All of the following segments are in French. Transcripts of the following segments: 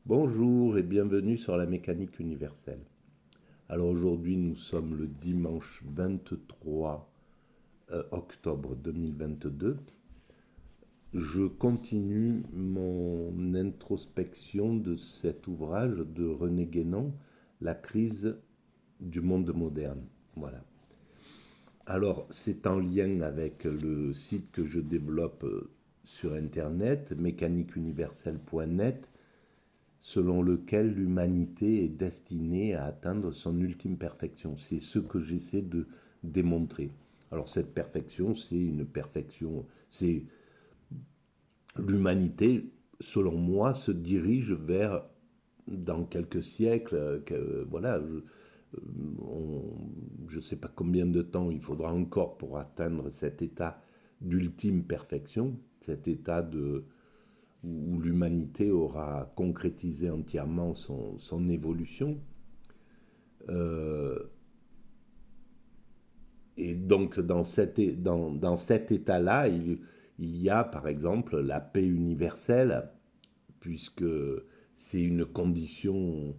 Bonjour et bienvenue sur la mécanique universelle. Alors aujourd'hui nous sommes le dimanche 23 octobre 2022. Je continue mon introspection de cet ouvrage de René Guénon, La crise du monde moderne. Voilà. Alors c'est en lien avec le site que je développe sur internet, mécaniqueuniverselle.net, selon lequel l'humanité est destinée à atteindre son ultime perfection. C'est ce que j'essaie de démontrer. Alors cette perfection, c'est une perfection, c'est l'humanité, selon moi, se dirige vers, dans quelques siècles, voilà, je ne sais pas combien de temps il faudra encore pour atteindre cet état d'ultime perfection, cet état où l'humanité aura concrétisé entièrement son évolution. Euh, et donc dans cet état-là, il y a par exemple la paix universelle, puisque c'est une condition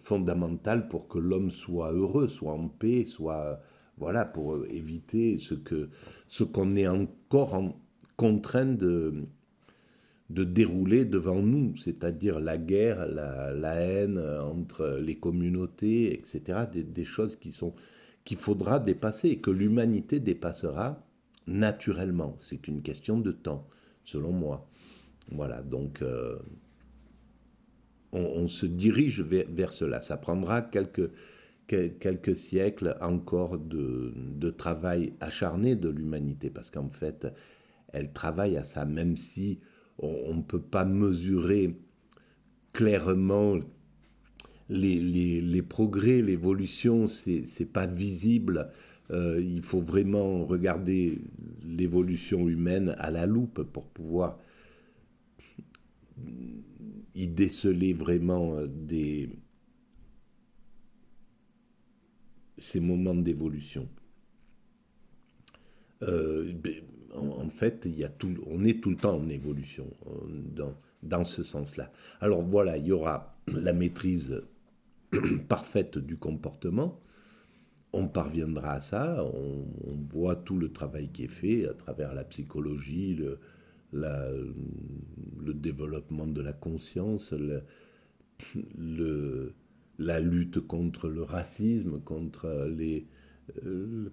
fondamentale pour que l'homme soit heureux, soit en paix, soit voilà, pour éviter ce qu'on est encore contraint de dérouler devant nous, c'est-à-dire la guerre, la haine entre les communautés, etc. Des choses qu'il faudra dépasser et que l'humanité dépassera naturellement. C'est qu'une question de temps, selon moi. Voilà, donc on se dirige vers cela. Ça prendra quelques siècles encore de travail acharné de l'humanité, parce qu'en fait, elle travaille à ça, même si on ne peut pas mesurer clairement les progrès, l'évolution, c'est pas visible. Il faut vraiment regarder l'évolution humaine à la loupe pour pouvoir y déceler vraiment ces moments d'évolution. En fait, on est tout le temps en évolution dans ce sens-là. Alors voilà, il y aura la maîtrise parfaite du comportement. On parviendra à ça, on voit tout le travail qui est fait à travers la psychologie, la- le développement de la conscience, le- la lutte contre le racisme, contre euh,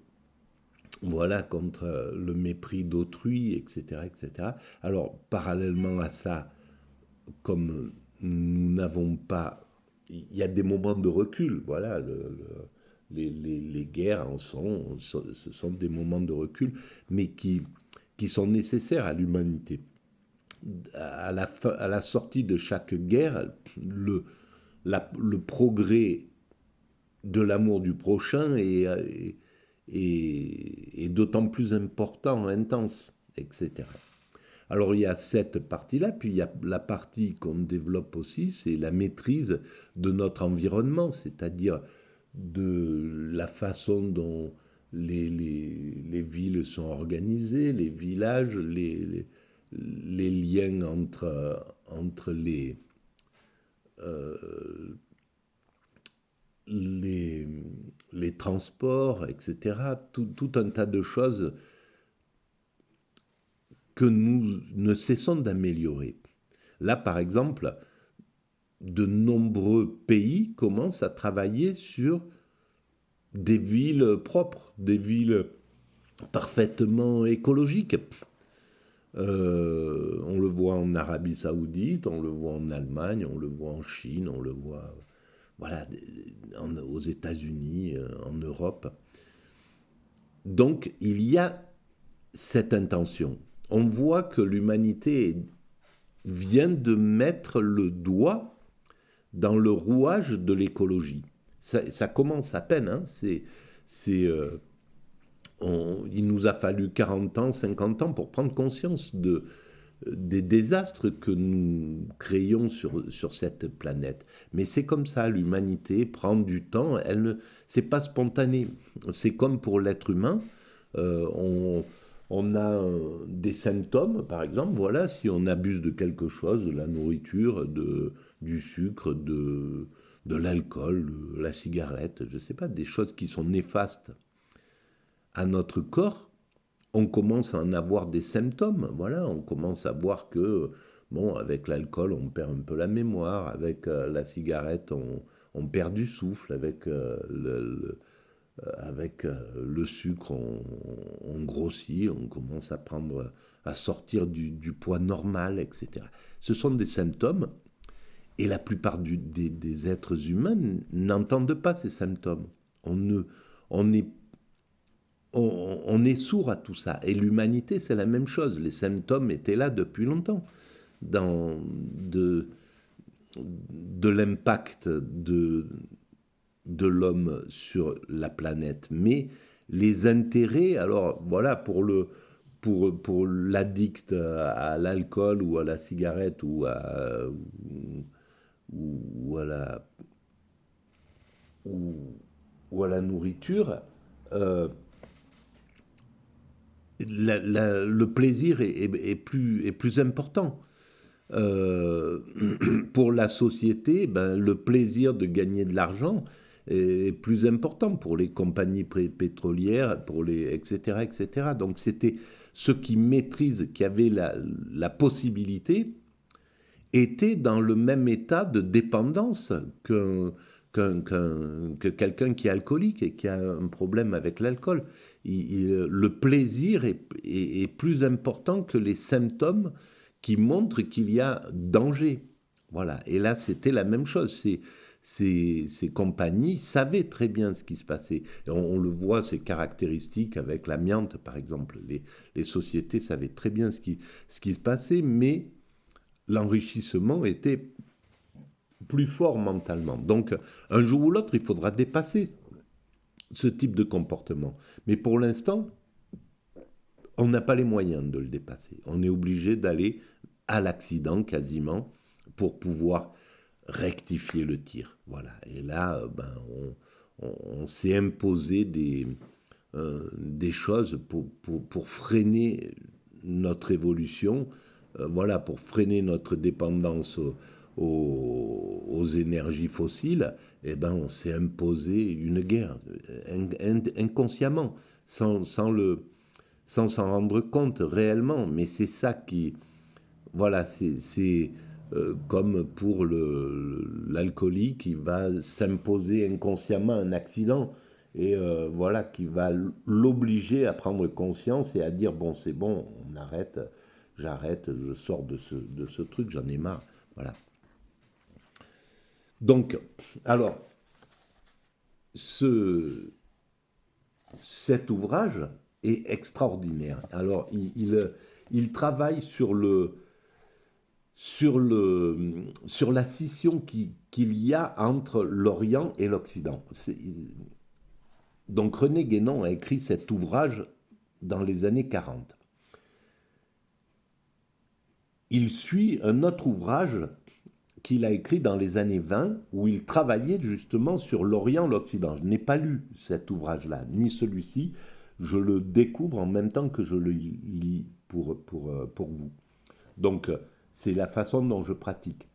voilà, contre le mépris d'autrui, etc., etc. Alors, parallèlement à ça, comme nous n'avons pas, il y a des moments de recul, voilà, les guerres ce sont des moments de recul, mais qui sont nécessaires à l'humanité. À la sortie de chaque guerre, le progrès de l'amour du prochain est d'autant plus important, intense, etc. Alors il y a cette partie-là, puis il y a la partie qu'on développe aussi, c'est la maîtrise de notre environnement, c'est-à-dire de la façon dont les villes sont organisées, les villages, les liens entre les, les transports, etc. Tout un tas de choses que nous ne cessons d'améliorer. Là, par exemple, de nombreux pays commencent à travailler sur des villes propres, des villes parfaitement écologiques. On le voit en Arabie Saoudite, on le voit en Allemagne, on le voit en Chine, on le voit voilà, aux États-Unis, en Europe. Donc il y a cette intention. On voit que l'humanité vient de mettre le doigt dans le rouage de l'écologie. Ça commence à peine, hein. C'est, il nous a fallu 40 ans, 50 ans pour prendre conscience des désastres que nous créons sur cette planète. Mais c'est comme ça, l'humanité prend du temps, c'est pas spontané. C'est comme pour l'être humain, on, On a des symptômes, par exemple, voilà, si on abuse de quelque chose, de la nourriture, du sucre, de l'alcool, de la cigarette, je ne sais pas, des choses qui sont néfastes à notre corps, on commence à en avoir des symptômes. Voilà, on commence à voir que, bon, avec l'alcool, on perd un peu la mémoire, avec la cigarette, on perd du souffle, avec le sucre, on grossit, on commence à prendre, à sortir du poids normal, etc. Ce sont des symptômes, et la plupart des êtres humains n'entendent pas ces symptômes. On, ne, on, est, on est sourd à tout ça. Et l'humanité, c'est la même chose. Les symptômes étaient là depuis longtemps. Dans de l'impact de l'homme sur la planète. Mais les intérêts, alors voilà, pour l'addict à l'alcool ou à la cigarette ou à la, ou, ou à la nourriture, euh, le plaisir est plus important. Euh, pour la société, ben, le plaisir de gagner de l'argent est plus important pour les compagnies pétrolières, pour les, etc., etc. Donc c'était ceux qui maîtrisent, qui avaient la possibilité, étaient dans le même état de dépendance que quelqu'un qui est alcoolique et qui a un problème avec l'alcool. Le plaisir est plus important que les symptômes qui montrent qu'il y a danger. Voilà. Et là, c'était la même chose. Ces compagnies savaient très bien ce qui se passait. Et on le voit, ces caractéristiques avec l'amiante, par exemple. Les sociétés savaient très bien ce qui se passait, mais l'enrichissement était plus fort mentalement. Donc, un jour ou l'autre, il faudra dépasser ce type de comportement. Mais pour l'instant, on n'a pas les moyens de le dépasser. On est obligé d'aller à l'accident quasiment pour pouvoir rectifier le tir. Voilà. Et là, ben, on s'est imposé des choses pour freiner notre évolution, voilà, pour freiner notre dépendance aux énergies fossiles. Eh ben, on s'est imposé une guerre inconsciemment, sans s'en rendre compte réellement. Mais c'est ça qui, voilà, c'est comme pour l'alcoolique qui va s'imposer inconsciemment un accident et voilà, qui va l'obliger à prendre conscience et à dire bon, c'est bon, on arrête, j'arrête, je sors de ce truc, j'en ai marre. Voilà. Donc, alors, ce, cet ouvrage est extraordinaire. Alors, il travaille sur la scission qu'il y a entre l'Orient et l'Occident. Donc René Guénon a écrit cet ouvrage dans les années 40. Il suit un autre ouvrage qu'il a écrit dans les années 20, où il travaillait justement sur l'Orient, l'Occident. Je n'ai pas lu cet ouvrage-là, ni celui-ci. Je le découvre en même temps que je le lis pour vous. Donc, c'est la façon dont je pratique.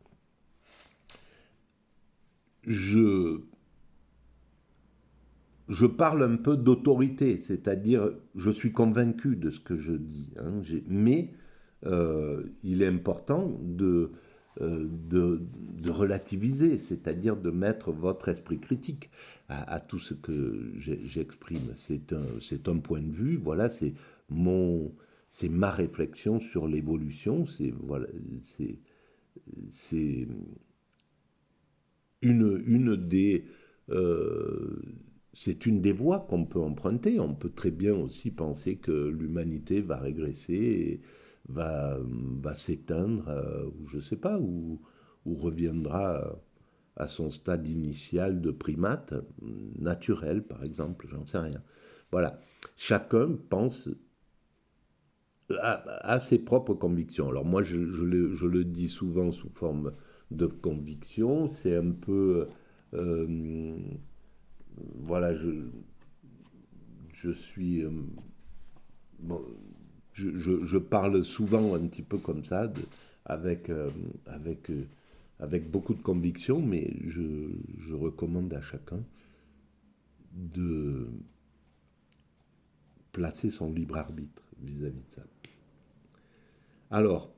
Je parle un peu d'autorité, c'est-à-dire je suis convaincu de ce que je dis, hein, mais il est important de relativiser, c'est-à-dire de mettre votre esprit critique à tout ce que j'exprime. C'est un point de vue, voilà, c'est ma réflexion sur l'évolution, voilà, c'est une des euh, c'est une des voies qu'on peut emprunter. On peut très bien aussi penser que l'humanité va régresser, et va s'éteindre, ou je ne sais pas, ou reviendra à son stade initial de primate, naturel par exemple, j'en sais rien. Voilà. Chacun pense à ses propres convictions. Alors moi, je le dis souvent sous forme de conviction. C'est un peu... euh, voilà, je suis... bon, je parle souvent un petit peu comme ça, avec, avec beaucoup de conviction, mais je recommande à chacun de placer son libre arbitre vis-à-vis de ça. Alors,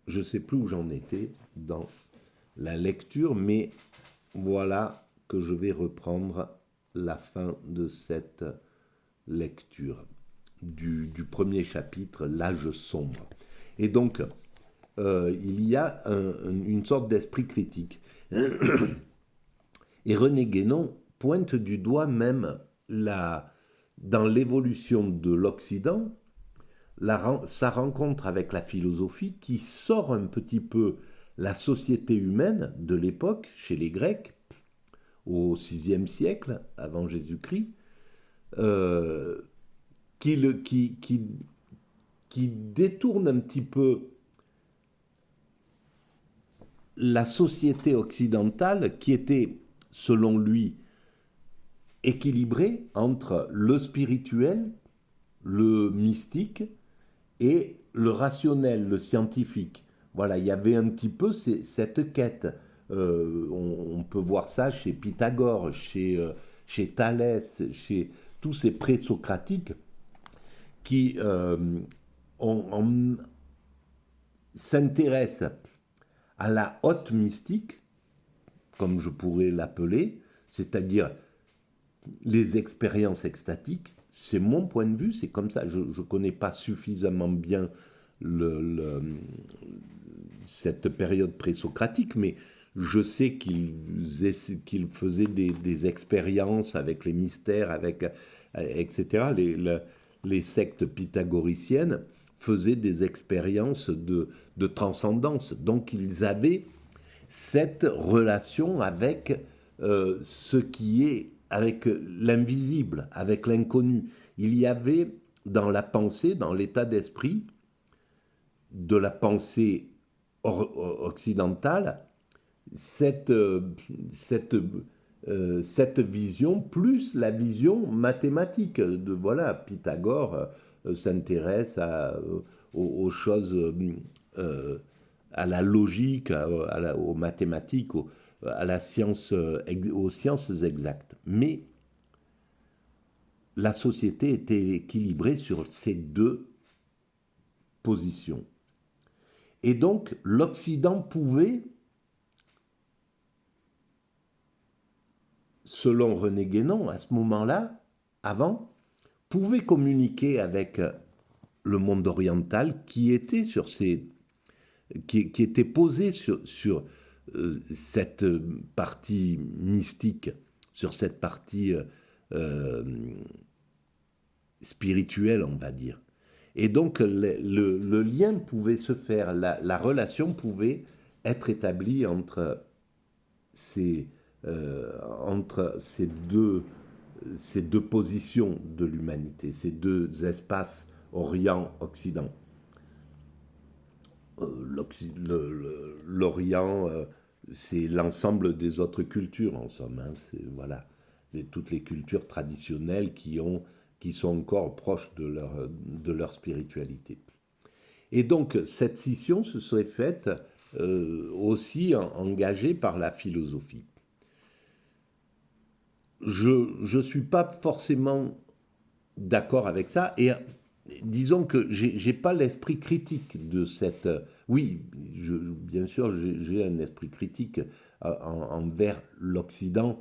je ne sais plus où j'en étais dans la lecture, mais voilà que je vais reprendre la fin de cette lecture du premier chapitre, L'âge sombre. Et donc, il y a une sorte d'esprit critique. Et René Guénon pointe du doigt même dans l'évolution de l'Occident, sa rencontre avec la philosophie qui sort un petit peu la société humaine de l'époque, chez les Grecs, au VIe siècle, avant Jésus-Christ, euh, qui détourne un petit peu la société occidentale qui était, selon lui, équilibrée entre le spirituel, le mystique et le rationnel, le scientifique. Voilà, il y avait un petit peu cette quête. On peut voir ça chez Pythagore, chez Thalès, chez tous ces présocratiques qui s'intéressent à la haute mystique, comme je pourrais l'appeler, c'est-à-dire les expériences extatiques. C'est mon point de vue, c'est comme ça. Je ne connais pas suffisamment bien cette période présocratique, mais je sais qu'il faisait des expériences avec les mystères, etc. Les sectes pythagoriciennes faisaient des expériences de transcendance. Donc ils avaient cette relation avec ce qui est, avec l'invisible, avec l'inconnu. Il y avait dans la pensée, dans l'état d'esprit de la pensée occidentale, cette, cette, cette vision plus la vision mathématique. Voilà, Pythagore s'intéresse aux choses, à la logique, aux mathématiques, à la science, aux sciences exactes. Mais la société était équilibrée sur ces deux positions. Et donc, l'Occident pouvait, selon René Guénon, à ce moment-là, avant, pouvait communiquer avec le monde oriental qui était sur qui était posé sur cette partie mystique, sur cette partie spirituelle, on va dire. Et donc le lien pouvait se faire, la relation pouvait être établie ces, entre ces deux positions de l'humanité, ces deux espaces Orient-Occident. L'Orient, c'est l'ensemble des autres cultures, en somme. Hein, voilà, toutes les cultures traditionnelles qui sont encore proches de leur spiritualité. Et donc, cette scission se serait faite aussi engagée par la philosophie. Je ne suis pas forcément d'accord avec ça, et disons que j'ai pas l'esprit critique de cette... Oui, bien sûr, j'ai un esprit critique envers l'Occident,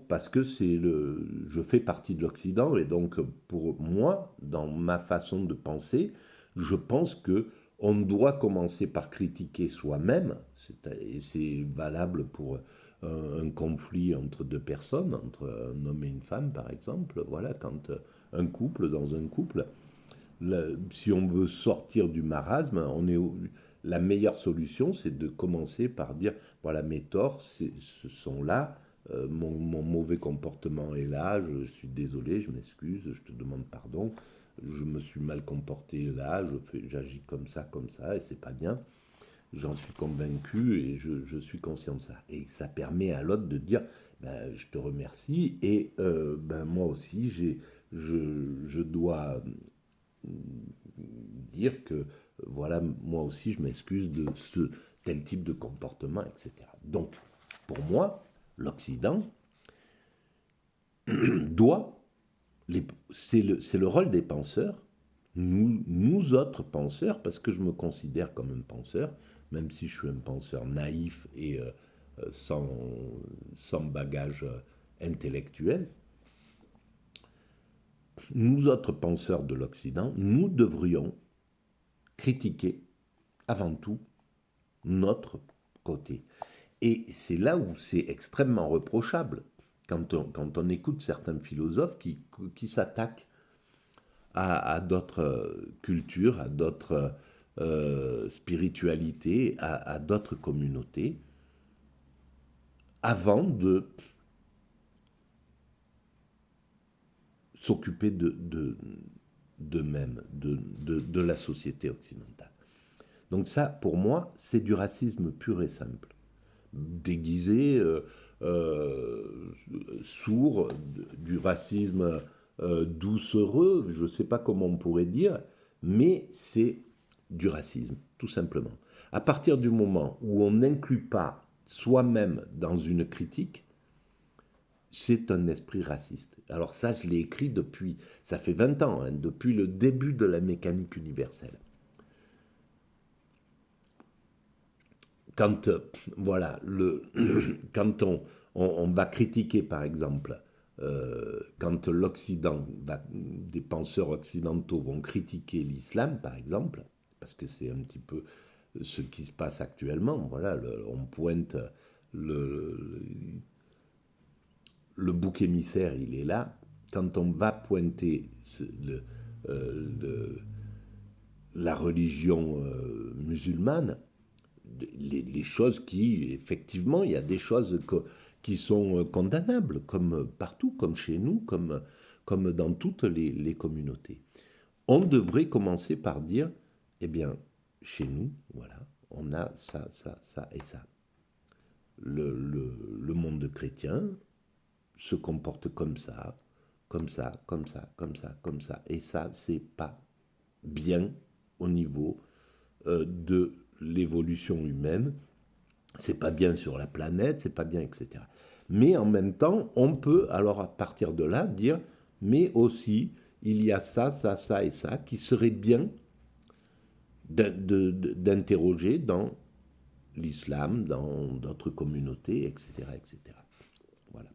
parce que je fais partie de l'Occident, et donc pour moi, dans ma façon de penser, je pense que on doit commencer par critiquer soi-même, et c'est valable pour un conflit entre deux personnes, entre un homme et une femme par exemple. Voilà, quand dans un couple, si on veut sortir du marasme, la meilleure solution, c'est de commencer par dire, voilà, mes torts, ce sont là, mon mauvais comportement est là, je suis désolé, je m'excuse, je te demande pardon, je me suis mal comporté là, j'agis comme ça, et c'est pas bien. J'en suis convaincu et je suis conscient de ça. Et ça permet à l'autre de dire, ben, je te remercie et ben, moi aussi je dois dire que, voilà, moi aussi, je m'excuse de ce tel type de comportement, etc. Donc, pour moi, l'Occident doit, c'est le rôle des penseurs, nous autres penseurs, parce que je me considère comme un penseur, même si je suis un penseur naïf et sans, sans bagage intellectuel, nous autres penseurs de l'Occident, nous devrions critiquer avant tout notre côté. Et c'est là où c'est extrêmement reprochable quand on écoute certains philosophes qui s'attaquent à d'autres cultures, à d'autres spiritualités, à d'autres communautés, avant de s'occuper d'eux-mêmes, de la société occidentale. Donc ça, pour moi, c'est du racisme pur et simple. Déguisé, euh, sourd, du racisme doucereux, je ne sais pas comment on pourrait dire, mais c'est du racisme, tout simplement. À partir du moment où on n'inclut pas soi-même dans une critique, c'est un esprit raciste. Alors ça, je l'ai écrit depuis, ça fait 20 ans, hein, depuis le début de la mécanique universelle. Quand, voilà, quand on va critiquer, par exemple, quand l'Occident, des penseurs occidentaux vont critiquer l'islam, par exemple, parce que c'est un petit peu ce qui se passe actuellement, voilà, on pointe le, le bouc émissaire, il est là. Quand on va pointer le, la religion musulmane, les choses qui, effectivement, il y a des choses qui sont condamnables, comme partout, comme chez nous, comme dans toutes les communautés. On devrait commencer par dire, eh bien, chez nous, voilà, on a ça, ça, ça et ça. Le monde chrétien se comporte comme ça, comme ça, comme ça, comme ça, comme ça. Et ça, c'est pas bien au niveau de l'évolution humaine. C'est pas bien sur la planète, c'est pas bien, etc. Mais en même temps, on peut alors à partir de là dire, mais aussi il y a ça, ça, ça et ça qui serait bien d'interroger dans l'islam, dans d'autres communautés, etc., etc. Voilà.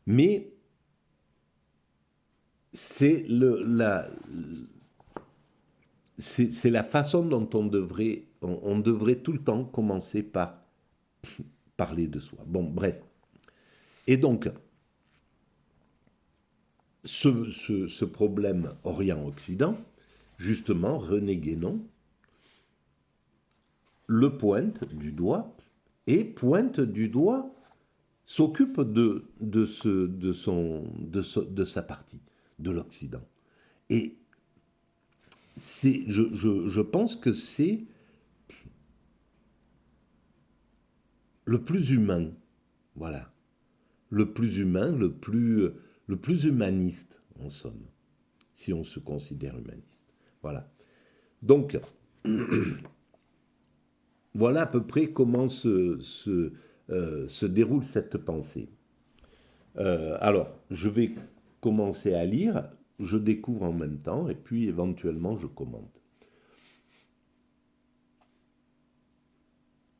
Mais c'est c'est la façon dont on devrait tout le temps commencer par parler de soi. Bon, bref. Et donc, ce problème Orient-Occident, justement, René Guénon le pointe du doigt et pointe du doigt, s'occupe de sa partie, de l'Occident. Et je pense que c'est le plus humain, voilà, le plus humain, le plus humaniste, en somme, si on se considère humaniste. Voilà. Donc, voilà à peu près comment se déroule cette pensée. Alors, je vais commencer à lire, je découvre en même temps, et puis éventuellement je commente.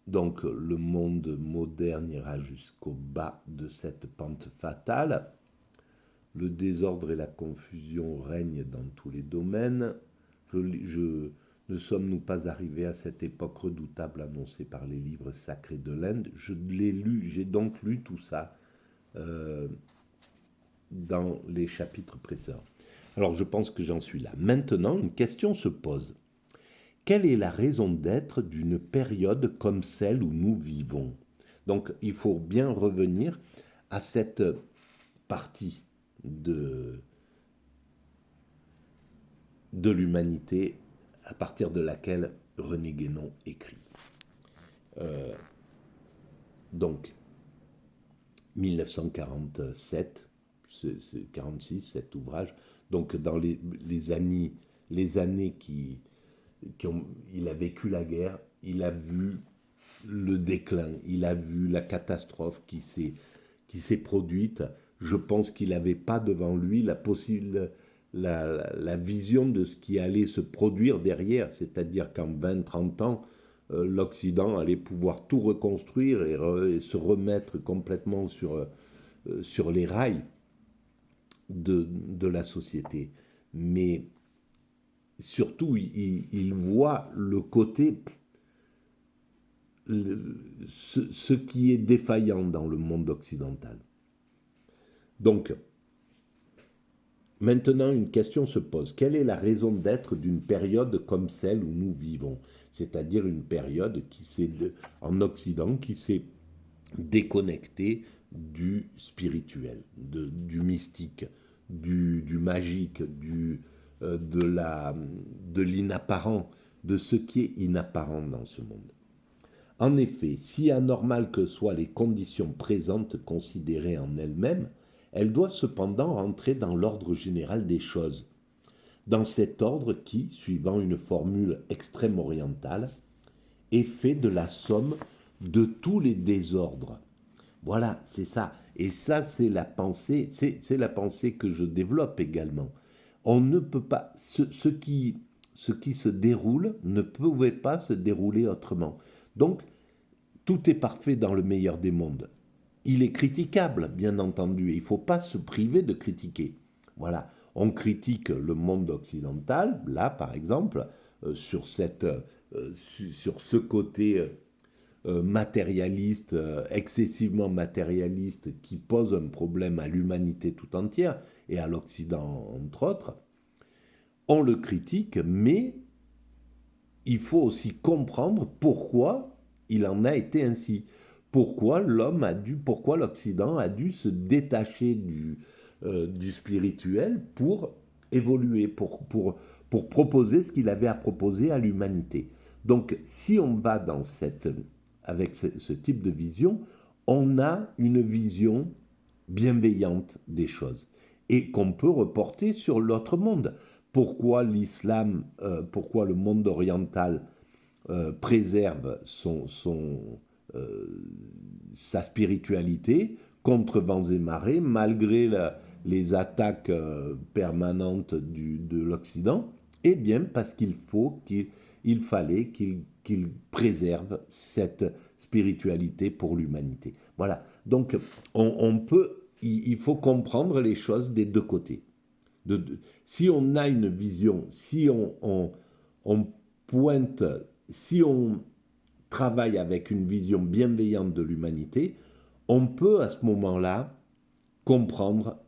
Donc, le monde moderne ira jusqu'au bas de cette pente fatale. Le désordre et la confusion règnent dans tous les domaines. Ne sommes-nous pas arrivés à cette époque redoutable annoncée par les livres sacrés de l'Inde? Je l'ai lu, j'ai donc lu tout ça dans les chapitres précédents. Alors je pense que j'en suis là. Maintenant, une question se pose. Quelle est la raison d'être d'une période comme celle où nous vivons? Donc il faut bien revenir à cette partie de l'humanité à partir de laquelle René Guénon écrit. Donc, 1947, c'est 46, cet ouvrage. Donc dans les années il a vécu la guerre, il a vu le déclin, il a vu la catastrophe qui s'est produite. Je pense qu'il n'avait pas devant lui la vision de ce qui allait se produire derrière, c'est-à-dire qu'en 20-30 ans, l'Occident allait pouvoir tout reconstruire et se remettre complètement sur les rails de la société. Mais surtout, il voit le côté, ce qui est défaillant dans le monde occidental. Donc, maintenant, une question se pose. Quelle est la raison d'être d'une période comme celle où nous vivons? C'est-à-dire une période en Occident qui s'est déconnectée du spirituel, du mystique, du magique, de l'inapparent, de ce qui est inapparent dans ce monde. En effet, si anormales que soient les conditions présentes considérées en elles-mêmes, elles doivent cependant entrer dans l'ordre général des choses, dans cet ordre qui, suivant une formule extrême orientale, est fait de la somme de tous les désordres. Voilà, c'est ça. Et ça, c'est la pensée que je développe également. On ne peut pas, ce qui se déroule ne pouvait pas se dérouler autrement. Donc, tout est parfait dans le meilleur des mondes. Il est critiquable, bien entendu, et il ne faut pas se priver de critiquer. Voilà, on critique le monde occidental, là par exemple, sur ce côté matérialiste, excessivement matérialiste, qui pose un problème à l'humanité tout entière, et à l'Occident entre autres. On le critique, mais il faut aussi comprendre pourquoi il en a été ainsi. Pourquoi l'Occident a dû se détacher du spirituel pour évoluer, pour proposer ce qu'il avait à proposer à l'humanité. Donc, si on va avec ce type de vision, on a une vision bienveillante des choses et qu'on peut reporter sur l'autre monde. Pourquoi l'islam, pourquoi le monde oriental préserve sa spiritualité contre vents et marées, malgré les attaques permanentes de l'Occident? Eh bien, parce qu'il fallait qu'il préserve cette spiritualité pour l'humanité. Voilà. Donc, il faut comprendre les choses des deux côtés. Si on a une vision, si on pointe, si on travaille avec une vision bienveillante de l'humanité, on peut à ce moment-là comprendre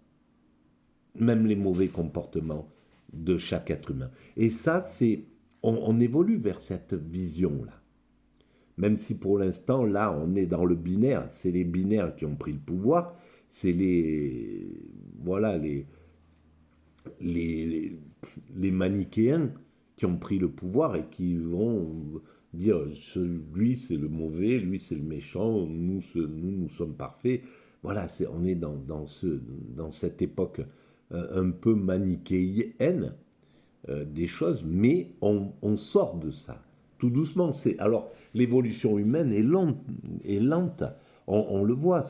même les mauvais comportements de chaque être humain. Et ça, on évolue vers cette vision-là. Même si pour l'instant, là, on est dans le binaire, c'est les binaires qui ont pris le pouvoir, c'est les manichéens qui ont pris le pouvoir et qui vont dire lui c'est le mauvais, lui c'est le méchant, nous sommes parfaits. Voilà, on est dans cette époque un peu manichéenne des choses, mais on sort de ça tout doucement. Alors l'évolution humaine est lente. On le voit,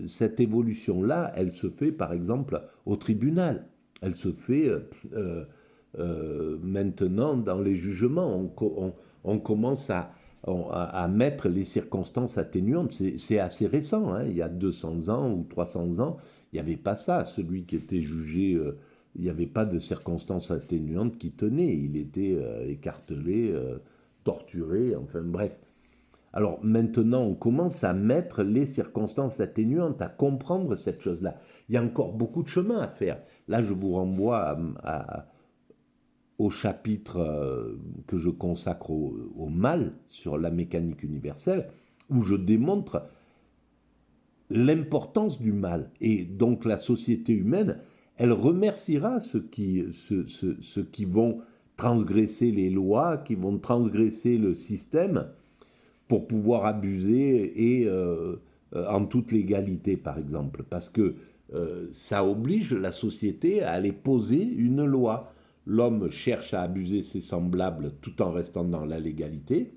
cette évolution-là, elle se fait par exemple au tribunal. Elle se fait maintenant dans les jugements. On commence à mettre les circonstances atténuantes. C'est assez récent, hein. Il y a 200 ans ou 300 ans, il n'y avait pas ça. Celui qui était jugé, il n'y avait pas de circonstances atténuantes qui tenaient. Il était écartelé, torturé, enfin bref. Alors maintenant, on commence à mettre les circonstances atténuantes, à comprendre cette chose-là. Il y a encore beaucoup de chemin à faire. Là, je vous renvoie au chapitre que je consacre au mal sur la mécanique universelle, où je démontre l'importance du mal. Et donc la société humaine, elle remerciera ceux qui vont transgresser les lois, qui vont transgresser le système, pour pouvoir abuser et en toute légalité, par exemple. Parce que ça oblige la société à aller poser une loi. L'homme cherche à abuser ses semblables tout en restant dans la légalité,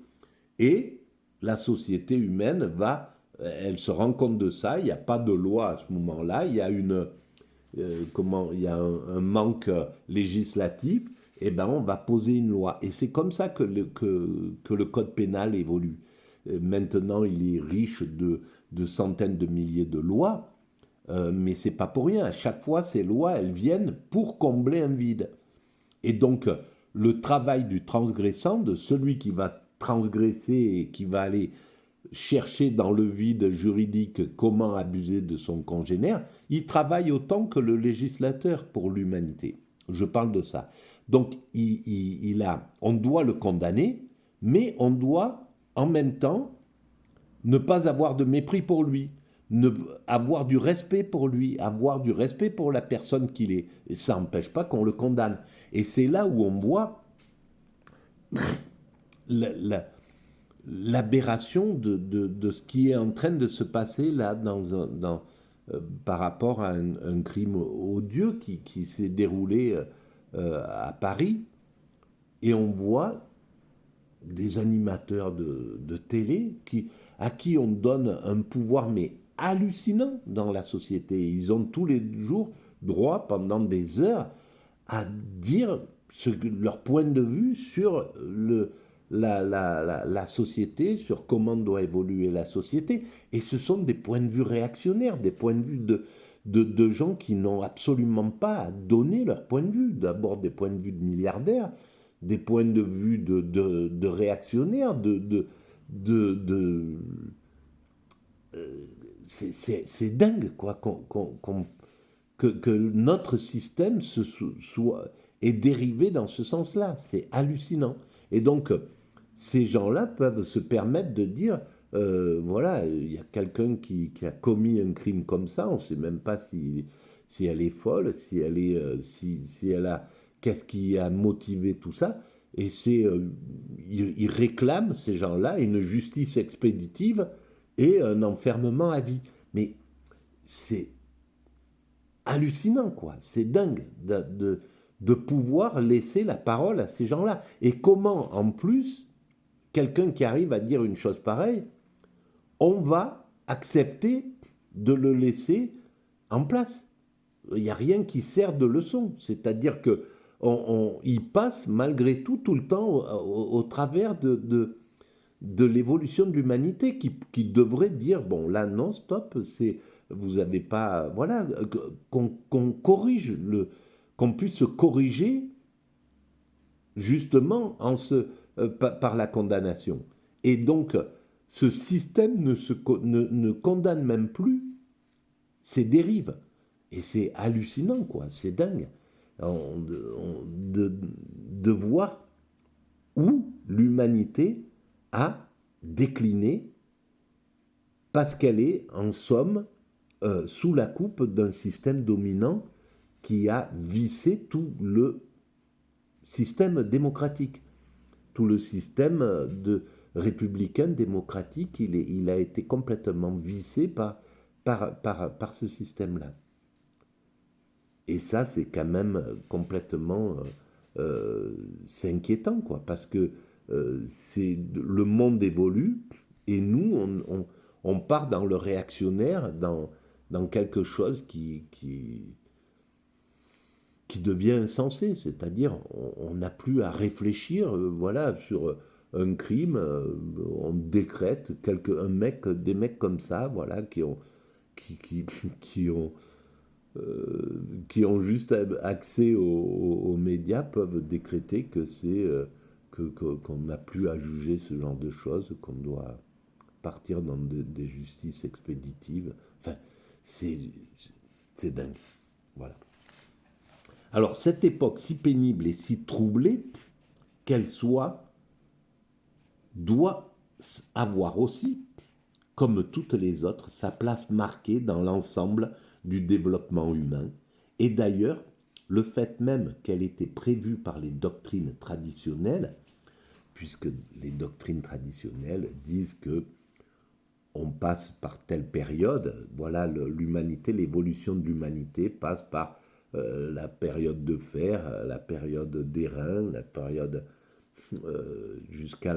et la société humaine elle se rend compte de ça. Il n'y a pas de loi à ce moment-là. Il y a il y a un manque législatif. Et ben, on va poser une loi. Et c'est comme ça que le code pénal évolue. Maintenant, il est riche de centaines de milliers de lois, mais c'est pas pour rien. À chaque fois, ces lois, elles viennent pour combler un vide. Et donc, le travail du transgressant, de celui qui va transgresser et qui va aller chercher dans le vide juridique comment abuser de son congénère, il travaille autant que le législateur pour l'humanité. Je parle de ça. Donc, on doit le condamner, mais on doit en même temps ne pas avoir de mépris pour lui, avoir du respect pour lui, avoir du respect pour la personne qu'il est. Et ça n'empêche pas qu'on le condamne. Et c'est là où on voit l'aberration de ce qui est en train de se passer là par rapport à un crime odieux qui s'est déroulé à Paris. Et on voit des animateurs de télé à qui on donne un pouvoir mais hallucinant dans la société. Ils ont tous les jours droit pendant des heures à dire leur point de vue sur la société, sur comment doit évoluer la société. Et ce sont des points de vue réactionnaires, des points de vue de gens qui n'ont absolument pas à donner leur point de vue. D'abord des points de vue de milliardaires, des points de vue de réactionnaires, c'est dingue, quoi, que notre système est dérivé dans ce sens-là. C'est hallucinant. Et donc, ces gens-là peuvent se permettre de dire, voilà, il y a quelqu'un qui a commis un crime comme ça, on ne sait même pas si elle est folle, si elle a, qu'est-ce qui a motivé tout ça. Et ils réclament, ces gens-là, une justice expéditive et un enfermement à vie. Mais c'est hallucinant, quoi. C'est dingue de pouvoir laisser la parole à ces gens-là. Et comment, en plus, quelqu'un qui arrive à dire une chose pareille, on va accepter de le laisser en place. Il n'y a rien qui sert de leçon. C'est-à-dire que il passe malgré tout le temps au travers de l'évolution de l'humanité qui devrait dire, bon là non, stop, vous n'avez pas... Voilà, qu'on corrige, qu'on puisse se corriger justement par la condamnation. Et donc, ce système ne condamne même plus ces dérives. Et c'est hallucinant, quoi, c'est dingue de voir où l'humanité a décliné parce qu'elle est, en somme, sous la coupe d'un système dominant qui a vissé tout le système démocratique, tout le système républicain démocratique, il a été complètement vissé par ce système-là. Et ça, c'est quand même complètement... c'est inquiétant, quoi, parce que le monde évolue et nous, on part dans le réactionnaire, dans quelque chose qui devient insensé, c'est-à-dire on n'a plus à réfléchir, voilà, sur un crime, on décrète des mecs comme ça, voilà, qui ont juste accès aux médias peuvent décréter que qu'on n'a plus à juger ce genre de choses, qu'on doit partir dans des justices expéditives. Enfin, c'est dingue. Voilà. Alors, cette époque si pénible et si troublée, qu'elle soit, doit avoir aussi, comme toutes les autres, sa place marquée dans l'ensemble du développement humain. Et d'ailleurs, le fait même qu'elle était prévue par les doctrines traditionnelles, puisque les doctrines traditionnelles disent que on passe par telle période. Voilà, l'humanité, l'évolution de l'humanité passe par la période de fer, la période d'airain, la période jusqu'à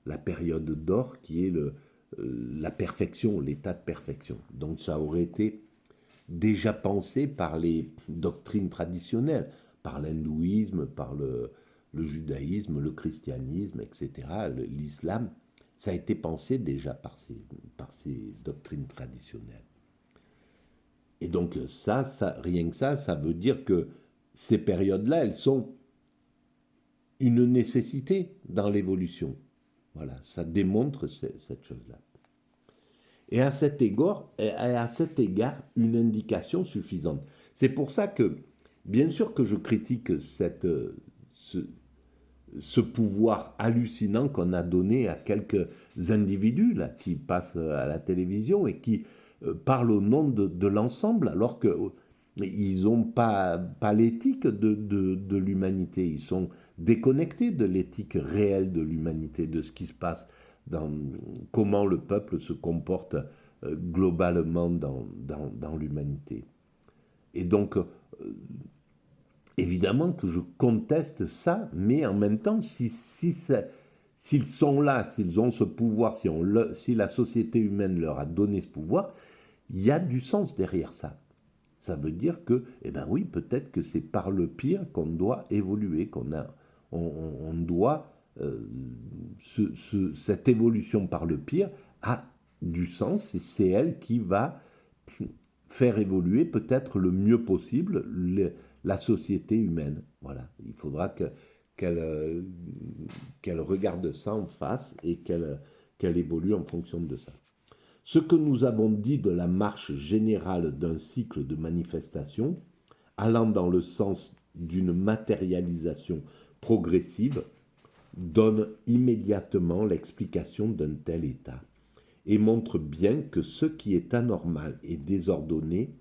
la période d'or qui est la perfection, l'état de perfection. Donc ça aurait été déjà pensé par les doctrines traditionnelles, par l'hindouisme, par le judaïsme, le christianisme, etc., l'islam. Ça a été pensé déjà par ces doctrines traditionnelles. Et donc rien que ça veut dire que ces périodes-là, elles sont une nécessité dans l'évolution. Voilà, ça démontre cette chose-là. Et à cet égard, une indication suffisante. C'est pour ça que, bien sûr que je critique ce pouvoir hallucinant qu'on a donné à quelques individus là, qui passent à la télévision et qui parlent au nom de l'ensemble, alors qu'ils n'ont pas l'éthique de l'humanité. Ils sont déconnectés de l'éthique réelle de l'humanité, de ce qui se passe, dans comment le peuple se comporte globalement dans l'humanité. Et donc, évidemment que je conteste ça, mais en même temps, s'ils sont là, s'ils ont ce pouvoir, si la société humaine leur a donné ce pouvoir, il y a du sens derrière ça. Ça veut dire que, eh bien oui, peut-être que c'est par le pire qu'on doit évoluer, on doit, cette évolution par le pire a du sens et c'est elle qui va faire évoluer peut-être le mieux possible la société humaine. Voilà, il faudra qu'elle regarde ça en face et qu'elle évolue en fonction de ça. Ce que nous avons dit de la marche générale d'un cycle de manifestations, allant dans le sens d'une matérialisation progressive, donne immédiatement l'explication d'un tel état et montre bien que ce qui est anormal et désordonné,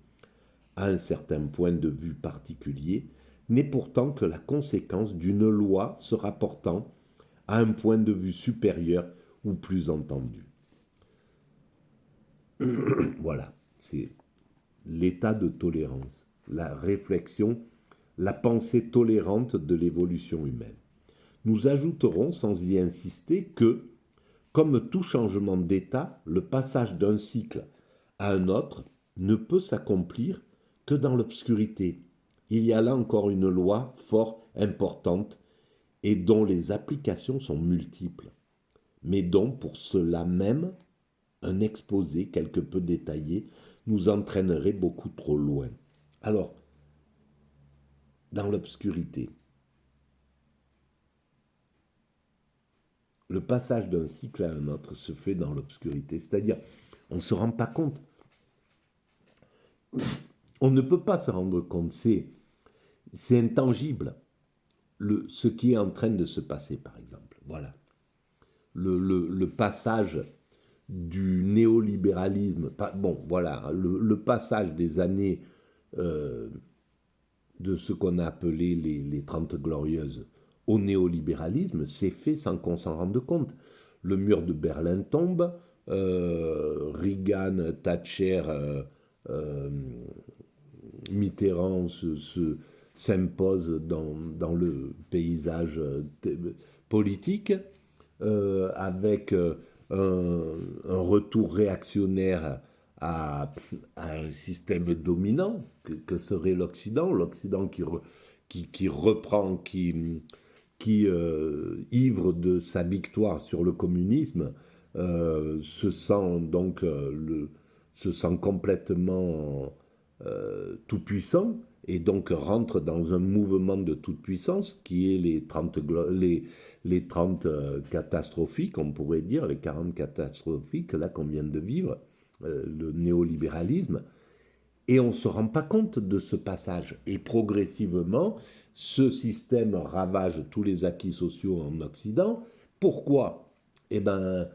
à un certain point de vue particulier, n'est pourtant que la conséquence d'une loi se rapportant à un point de vue supérieur ou plus entendu. Voilà, c'est l'état de tolérance, la réflexion, la pensée tolérante de l'évolution humaine. Nous ajouterons, sans y insister, que, comme tout changement d'état, le passage d'un cycle à un autre ne peut s'accomplir que dans l'obscurité. Il y a là encore une loi fort importante et dont les applications sont multiples, mais dont, pour cela même, un exposé quelque peu détaillé nous entraînerait beaucoup trop loin. Alors, dans l'obscurité, le passage d'un cycle à un autre se fait dans l'obscurité, c'est-à-dire on ne se rend pas compte. On ne peut pas se rendre compte, c'est intangible, ce qui est en train de se passer, par exemple. Voilà. Le passage du néolibéralisme, voilà, le passage des années de ce qu'on a appelé les 30 glorieuses au néolibéralisme s'est fait sans qu'on s'en rende compte. Le mur de Berlin tombe, Reagan, Thatcher, Mitterrand s'impose dans le paysage politique, avec un retour réactionnaire à un système dominant que serait l'Occident qui reprend, ivre de sa victoire sur le communisme, se sent complètement tout-puissant et donc rentre dans un mouvement de toute puissance qui est les 30 catastrophiques, on pourrait dire, les 40 catastrophiques là qu'on vient de vivre, le néolibéralisme, et on ne se rend pas compte de ce passage. Et progressivement, ce système ravage tous les acquis sociaux en Occident. Pourquoi ? Eh bien,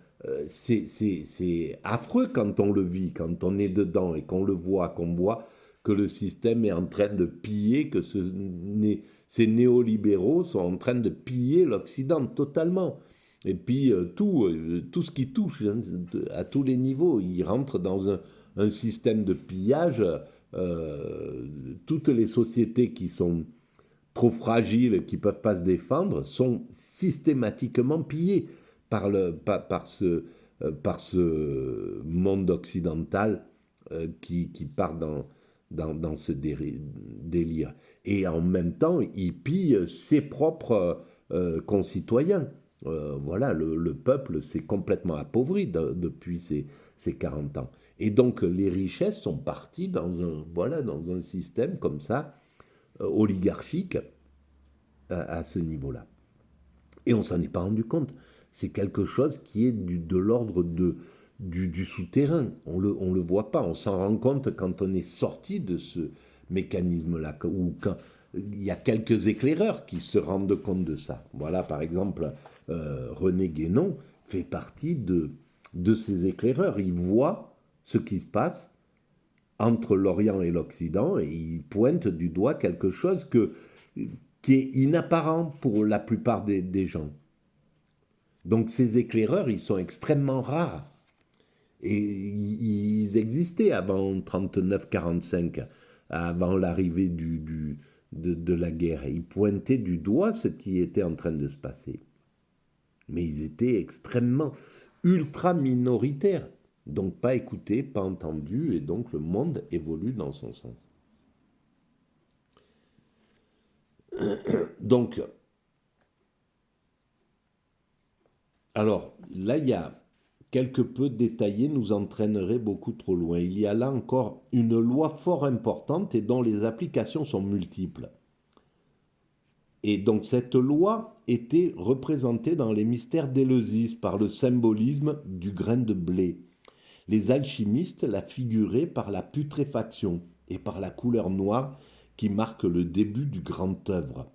c'est affreux quand on le vit, quand on est dedans et qu'on le voit, qu'on voit que le système est en train de piller, que ces néolibéraux sont en train de piller l'Occident totalement. Et puis tout ce qui touche hein, à tous les niveaux, il rentre dans un système de pillage. Toutes les sociétés qui sont trop fragiles, qui ne peuvent pas se défendre, sont systématiquement pillées par ce monde occidental qui part dans ce délire. Et en même temps, il pille ses propres concitoyens. Voilà, le peuple s'est complètement appauvri depuis ces 40 ans. Et donc les richesses sont parties dans un système comme ça, oligarchique, à ce niveau-là. Et on s'en est pas rendu compte. C'est quelque chose qui est de l'ordre du souterrain. On le voit pas. On s'en rend compte quand on est sorti de ce mécanisme-là, ou quand il y a quelques éclaireurs qui se rendent compte de ça. Voilà, par exemple, René Guénon fait partie de ces éclaireurs. Il voit ce qui se passe entre l'Orient et l'Occident et il pointe du doigt quelque chose qui est inapparent pour la plupart des gens. Donc ces éclaireurs, ils sont extrêmement rares. Et ils existaient avant 39-45, avant l'arrivée de la guerre. Ils pointaient du doigt ce qui était en train de se passer. Mais ils étaient extrêmement, ultra minoritaires. Donc pas écoutés, pas entendus, et donc le monde évolue dans son sens. Donc, alors, là, il y a quelque peu détaillé nous entraînerait beaucoup trop loin. Il y a là encore une loi fort importante et dont les applications sont multiples. Et donc cette loi était représentée dans les mystères d'Éleusis par le symbolisme du grain de blé. Les alchimistes la figuraient par la putréfaction et par la couleur noire qui marque le début du grand œuvre.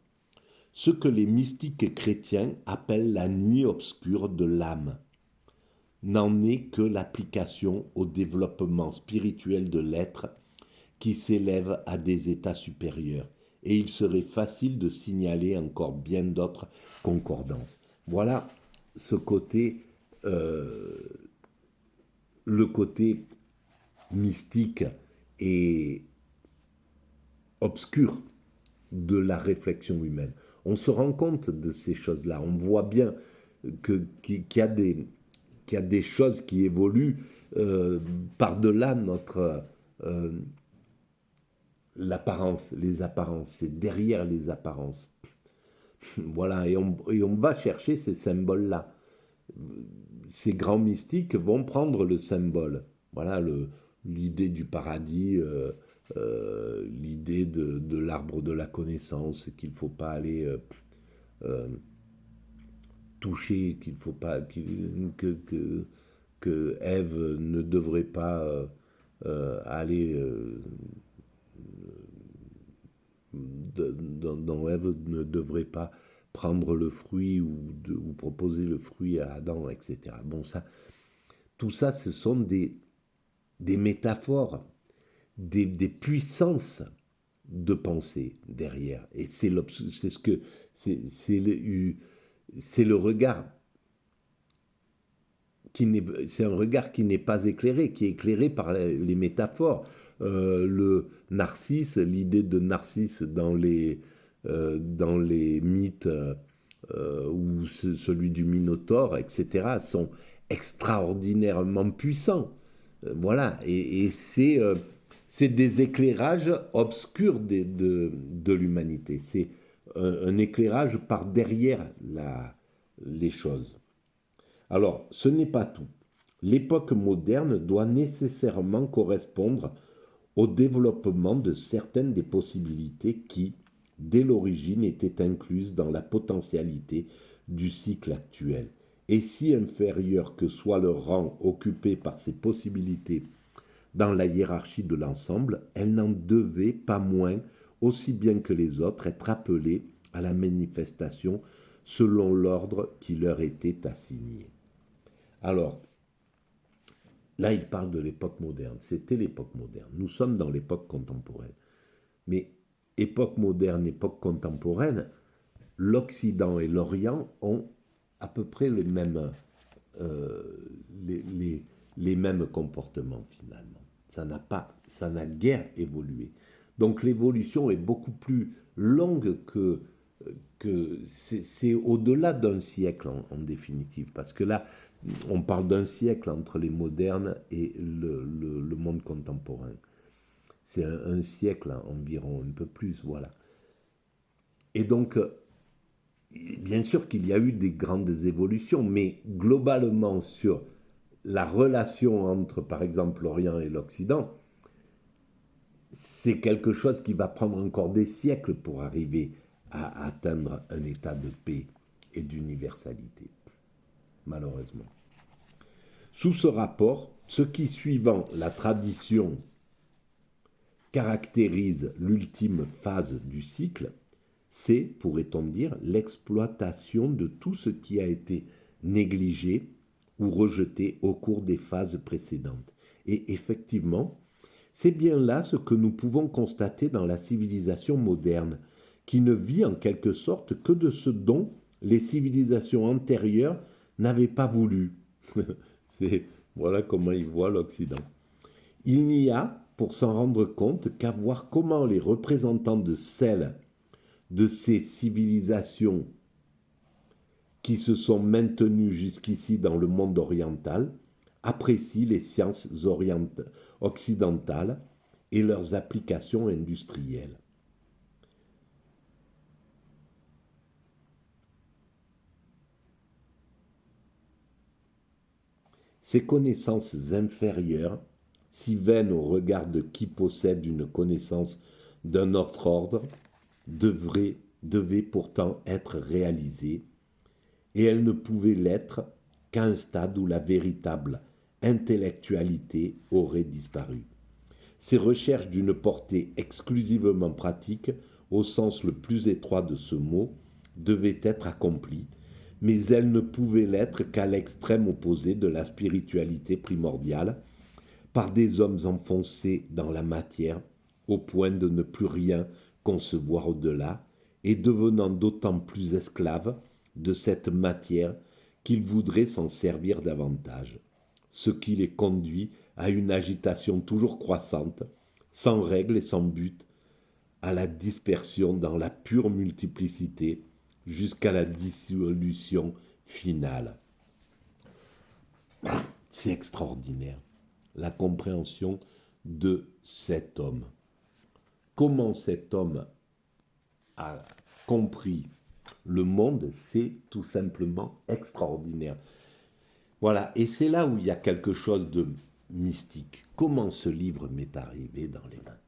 Ce que les mystiques chrétiens appellent la nuit obscure de l'âme n'en est que l'application au développement spirituel de l'être qui s'élève à des états supérieurs. Et il serait facile de signaler encore bien d'autres concordances. Voilà ce côté, le côté mystique et obscur de la réflexion humaine. On se rend compte de ces choses-là. On voit bien qu'il y a des choses qui évoluent par-delà l'apparence, les apparences. C'est derrière les apparences. Voilà, et on va chercher ces symboles-là. Ces grands mystiques vont prendre le symbole. Voilà, l'idée du paradis, l'idée de l'arbre de la connaissance, qu'il ne faut pas aller toucher, qu'il faut pas que Ève ne devrait pas aller dont Ève ne devrait pas prendre le fruit ou proposer le fruit à Adam, etc. Bon, ça, tout ça, ce sont des métaphores, des puissances de pensée derrière. Et c'est ce que c'est le regard c'est un regard qui n'est pas éclairé, qui est éclairé par les métaphores. Le Narcisse, l'idée de Narcisse dans les mythes ou celui du Minotaure, etc., sont extraordinairement puissants. Voilà, et c'est des éclairages obscurs de l'humanité. C'est un éclairage par derrière les choses. Alors, ce n'est pas tout. L'époque moderne doit nécessairement correspondre au développement de certaines des possibilités qui, dès l'origine, étaient incluses dans la potentialité du cycle actuel. Et si inférieur que soit le rang occupé par ces possibilités dans la hiérarchie de l'ensemble, elles n'en devaient pas moins, aussi bien que les autres, être appelées à la manifestation selon l'ordre qui leur était assigné. Alors, là, il parle de l'époque moderne. C'était l'époque moderne. Nous sommes dans l'époque contemporaine. Mais époque moderne, époque contemporaine, l'Occident et l'Orient ont à peu près euh, les, les- les mêmes comportements finalement. Ça n'a guère évolué. Donc l'évolution est beaucoup plus longue que c'est au-delà d'un siècle en définitive, parce que là, on parle d'un siècle entre les modernes et le monde contemporain. C'est un siècle environ, un peu plus, voilà. Et donc, bien sûr qu'il y a eu des grandes évolutions, mais globalement sur la relation entre, par exemple, l'Orient et l'Occident, c'est quelque chose qui va prendre encore des siècles pour arriver à atteindre un état de paix et d'universalité, malheureusement. Sous ce rapport, ce qui, suivant la tradition, caractérise l'ultime phase du cycle, c'est, pourrait-on dire, l'exploitation de tout ce qui a été négligé ou rejeté au cours des phases précédentes. Et effectivement, c'est bien là ce que nous pouvons constater dans la civilisation moderne, qui ne vit en quelque sorte que de ce dont les civilisations antérieures n'avaient pas voulu. C'est, voilà comment ils voient l'Occident. Il n'y a, pour s'en rendre compte, qu'à voir comment les représentants de ces civilisations qui se sont maintenues jusqu'ici dans le monde oriental apprécient les sciences occidentales et leurs applications industrielles. Ces connaissances inférieures, si vaines au regard de qui possède une connaissance d'un autre ordre, devaient pourtant être réalisées, et elles ne pouvaient l'être qu'à un stade où la véritable intellectualité aurait disparu. Ces recherches d'une portée exclusivement pratique, au sens le plus étroit de ce mot, devaient être accomplies, mais elles ne pouvaient l'être qu'à l'extrême opposé de la spiritualité primordiale, par des hommes enfoncés dans la matière, au point de ne plus rien concevoir au-delà, et devenant d'autant plus esclaves de cette matière qu'ils voudraient s'en servir davantage, ce qui les conduit à une agitation toujours croissante, sans règle et sans but, à la dispersion dans la pure multiplicité, jusqu'à la dissolution finale. C'est extraordinaire, la compréhension de cet homme. Comment cet homme a compris le monde, c'est tout simplement extraordinaire. Voilà, et c'est là où il y a quelque chose de mystique. Comment ce livre m'est arrivé dans les mains?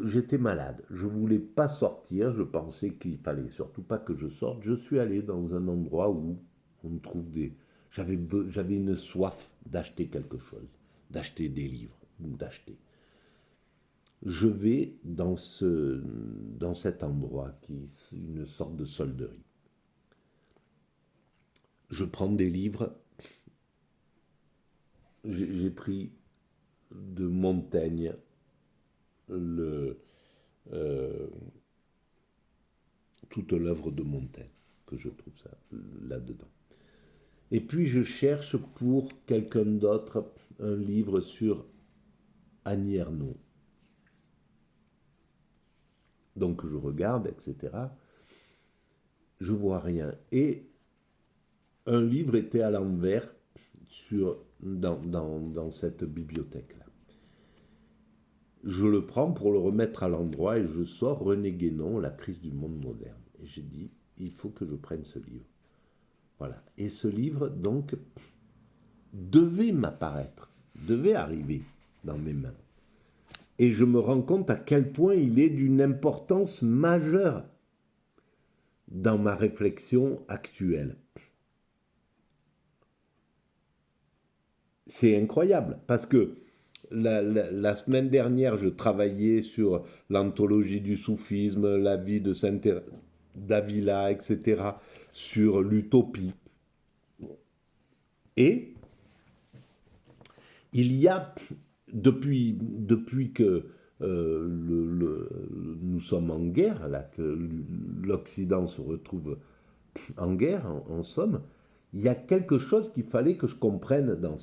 J'étais malade, je voulais pas sortir, je pensais qu'il fallait surtout pas que je sorte. Je suis allé dans un endroit où on trouve des... J'avais une soif d'acheter quelque chose, d'acheter des livres, d'acheter. Je vais dans cet endroit qui est une sorte de solderie. Je prends des livres, j'ai pris de Montaigne le, euh, toute l'œuvre de Montaigne, que je trouve ça là-dedans. Et puis je cherche pour quelqu'un d'autre un livre sur Annie Ernaux. Donc je regarde, etc. Je vois rien. Et un livre était à l'envers dans cette bibliothèque-là. Je le prends pour le remettre à l'endroit et je sors René Guénon, La crise du monde moderne. Et j'ai dit, il faut que je prenne ce livre. Voilà. Et ce livre, donc, devait m'apparaître, devait arriver dans mes mains. Et je me rends compte à quel point il est d'une importance majeure dans ma réflexion actuelle. C'est incroyable, parce que la semaine dernière, je travaillais sur l'anthologie du soufisme, la vie de Saint d'Avila, etc., sur l'utopie. Et il y a, depuis que nous sommes en guerre, là, que l'Occident se retrouve en guerre, en somme, il y a quelque chose qu'il fallait que je comprenne dans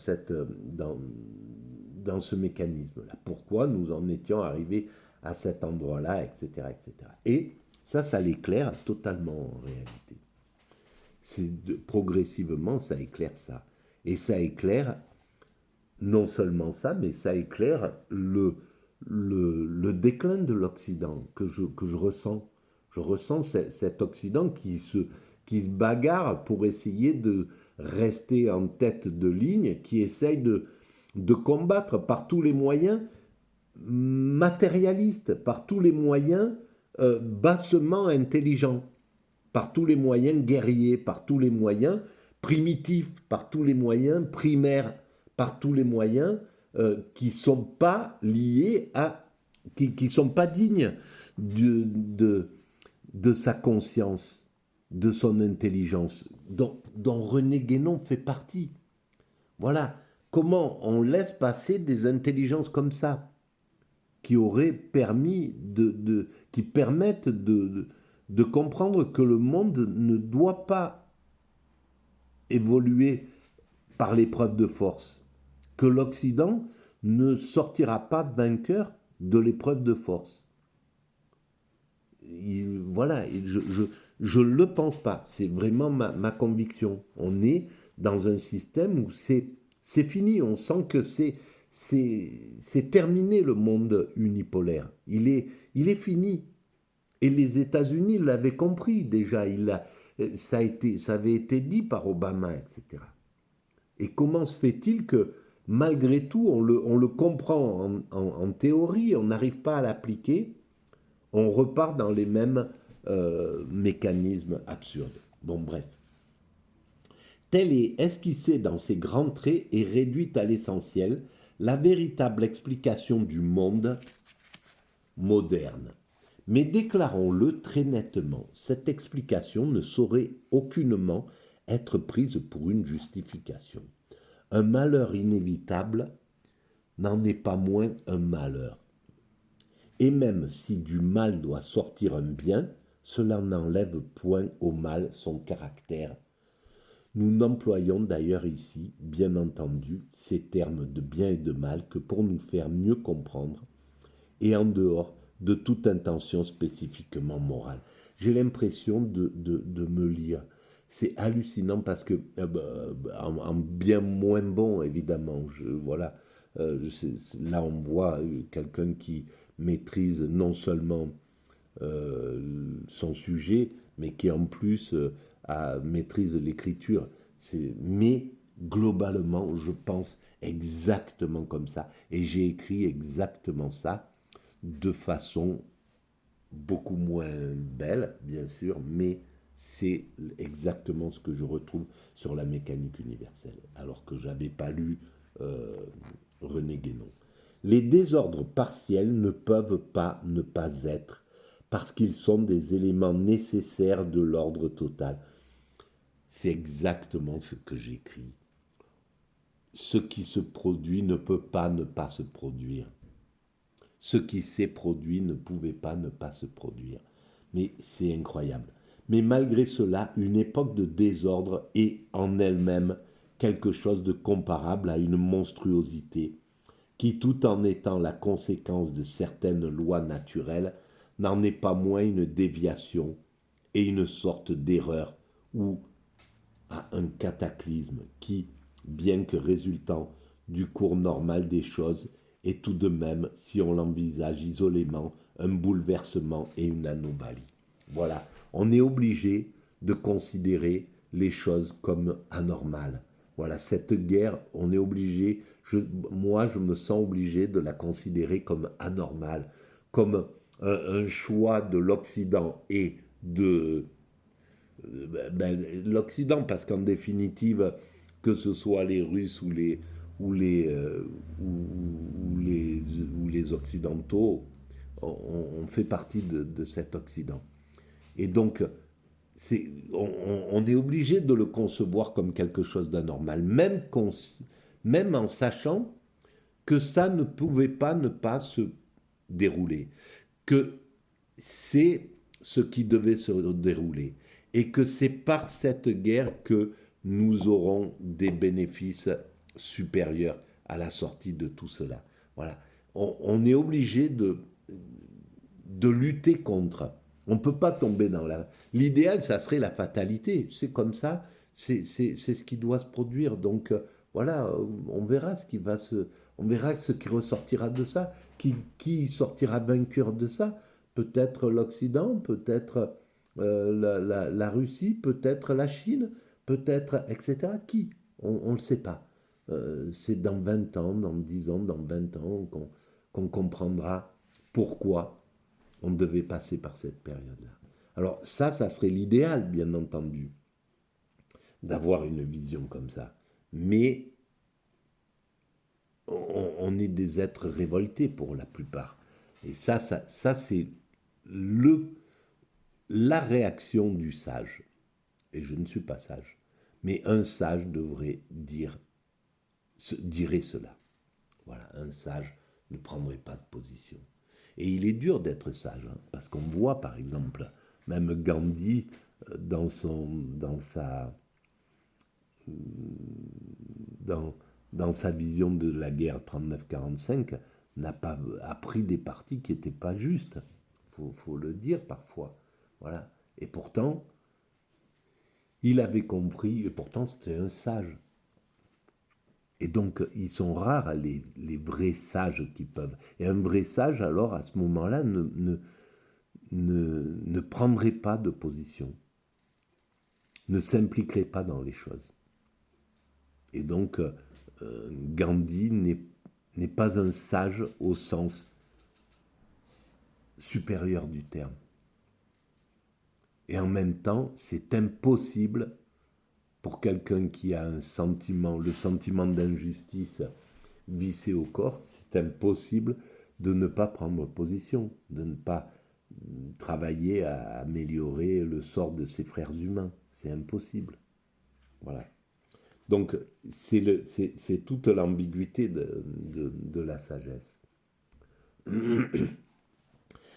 ce mécanisme-là. Pourquoi nous en étions arrivés à cet endroit-là, etc., etc. Et ça l'éclaire totalement en réalité. Progressivement, ça éclaire ça. Et ça éclaire non seulement ça, mais ça éclaire le déclin de l'Occident que je ressens. Je ressens cet Occident qui se bagarre pour essayer de rester en tête de ligne, qui essaye de combattre par tous les moyens matérialistes, par tous les moyens bassement intelligents, par tous les moyens guerriers, par tous les moyens primitifs, par tous les moyens primaires, par tous les moyens qui ne sont pas liés à, qui sont pas dignes de sa conscience, de son intelligence, dont René Guénon fait partie. Voilà. Comment on laisse passer des intelligences comme ça, qui auraient permis qui permettent de comprendre que le monde ne doit pas évoluer par l'épreuve de force, que l'Occident ne sortira pas vainqueur de l'épreuve de force. Voilà, je ne le pense pas, c'est vraiment ma conviction. On est dans un système où c'est fini, on sent que c'est terminé le monde unipolaire. Il est fini. Et les États-Unis l'avaient compris déjà. Ça avait été dit par Obama, etc. Et comment se fait-il que, malgré tout, on le comprend en théorie, on n'arrive pas à l'appliquer, on repart dans les mêmes mécanismes absurdes. Bon, bref. Telle est esquissée dans ses grands traits et réduite à l'essentiel la véritable explication du monde moderne. Mais déclarons-le très nettement, cette explication ne saurait aucunement être prise pour une justification. Un malheur inévitable n'en est pas moins un malheur. Et même si du mal doit sortir un bien, cela n'enlève point au mal son caractère. Nous n'employons d'ailleurs ici, bien entendu, ces termes de bien et de mal que pour nous faire mieux comprendre, et en dehors de toute intention spécifiquement morale. J'ai l'impression de me lire. C'est hallucinant parce que, en bien moins bon évidemment, voilà, là on voit quelqu'un qui maîtrise non seulement son sujet, mais qui en plus maîtrise l'écriture. Mais globalement, je pense exactement comme ça. Et j'ai écrit exactement ça de façon beaucoup moins belle, bien sûr, mais c'est exactement ce que je retrouve sur la mécanique universelle, alors que je n'avais pas lu René Guénon. Les désordres partiels ne peuvent pas ne pas être, parce qu'ils sont des éléments nécessaires de l'ordre total. C'est exactement ce que j'écris. Ce qui se produit ne peut pas ne pas se produire. Ce qui s'est produit ne pouvait pas ne pas se produire. Mais c'est incroyable. Mais malgré cela, une époque de désordre est en elle-même quelque chose de comparable à une monstruosité qui, tout en étant la conséquence de certaines lois naturelles, n'en est pas moins une déviation et une sorte d'erreur ou à un cataclysme qui, bien que résultant du cours normal des choses, est tout de même, si on l'envisage isolément, un bouleversement et une anomalie. Voilà, on est obligé de considérer les choses comme anormales. Voilà, cette guerre, on est obligé, moi je me sens obligé de la considérer comme anormale, comme un choix de l'Occident et de l'Occident, parce qu'en définitive, que ce soit les Russes ou les Occidentaux, on fait partie de cet Occident. Et donc, on est obligé de le concevoir comme quelque chose d'anormal, même en sachant que ça ne pouvait pas ne pas se dérouler, que c'est ce qui devait se dérouler. et que c'est par cette guerre que nous aurons des bénéfices supérieurs à la sortie de tout cela. Voilà. On est obligé de lutter contre. On ne peut pas tomber dans la... L'idéal, ça serait la fatalité. C'est comme ça, c'est ce qui doit se produire. Donc voilà, on verra ce qui va se... On verra ce qui ressortira de ça. Qui sortira vainqueur de ça? Peut-être l'Occident, peut-être la Russie, peut-être la Chine, peut-être, etc. Qui? On ne le sait pas. C'est dans 20 ans, dans 10 ans, dans 20 ans qu'on comprendra pourquoi on devait passer par cette période-là. Alors ça serait l'idéal, bien entendu, d'avoir une vision comme ça. Mais on est des êtres révoltés pour la plupart. Et ça c'est la réaction du sage. Et je ne suis pas sage. Mais un sage dirait cela. Voilà, un sage ne prendrait pas de position. Et il est dur d'être sage, hein, parce qu'on voit par exemple, même Gandhi, dans, dans sa vision de la guerre 39-45, a pris des partis qui n'étaient pas justes. Faut le dire parfois. Voilà. Et pourtant, il avait compris, et pourtant c'était un sage. Et donc, ils sont rares les vrais sages qui peuvent. Et un vrai sage, alors, à ce moment-là, ne prendrait pas de position, ne s'impliquerait pas dans les choses. Et donc, Gandhi n'est pas un sage au sens supérieur du terme. Et en même temps, c'est impossible pour quelqu'un qui a le sentiment d'injustice vissé au corps, c'est impossible de ne pas prendre position, de ne pas travailler à améliorer le sort de ses frères humains. C'est impossible. Voilà. Donc, c'est toute l'ambiguïté de la sagesse.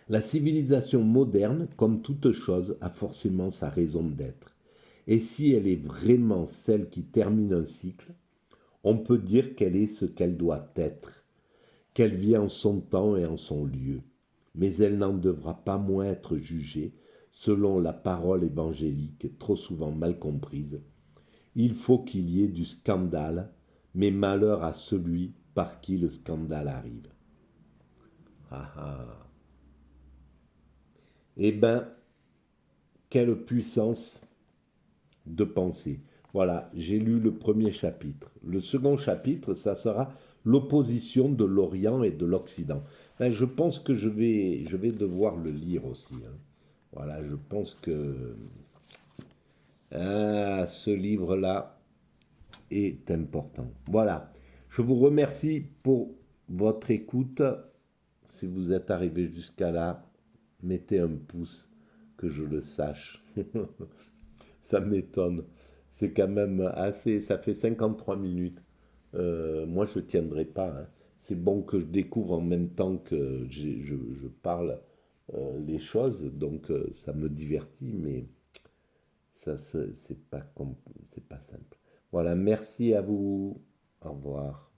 La civilisation moderne, comme toute chose, a forcément sa raison d'être. Et si elle est vraiment celle qui termine un cycle, on peut dire qu'elle est ce qu'elle doit être, qu'elle vit en son temps et en son lieu. Mais elle n'en devra pas moins être jugée selon la parole évangélique trop souvent mal comprise. Il faut qu'il y ait du scandale, mais malheur à celui par qui le scandale arrive. Ah ah. Eh bien, quelle puissance de pensée. Voilà, j'ai lu le premier chapitre. Le second chapitre, ça sera l'opposition de l'Orient et de l'Occident. Ben, je pense que je vais devoir le lire aussi, hein. Voilà, je pense que ce livre-là est important. Voilà, je vous remercie pour votre écoute. Si vous êtes arrivé jusqu'à là, mettez un pouce, que je le sache. Ça m'étonne. C'est quand même assez. Ça fait 53 minutes. Moi, je ne tiendrai pas, hein. C'est bon que je découvre en même temps que je parle les choses. Donc, ça me divertit, mais ça, c'est pas simple. Voilà, merci à vous. Au revoir.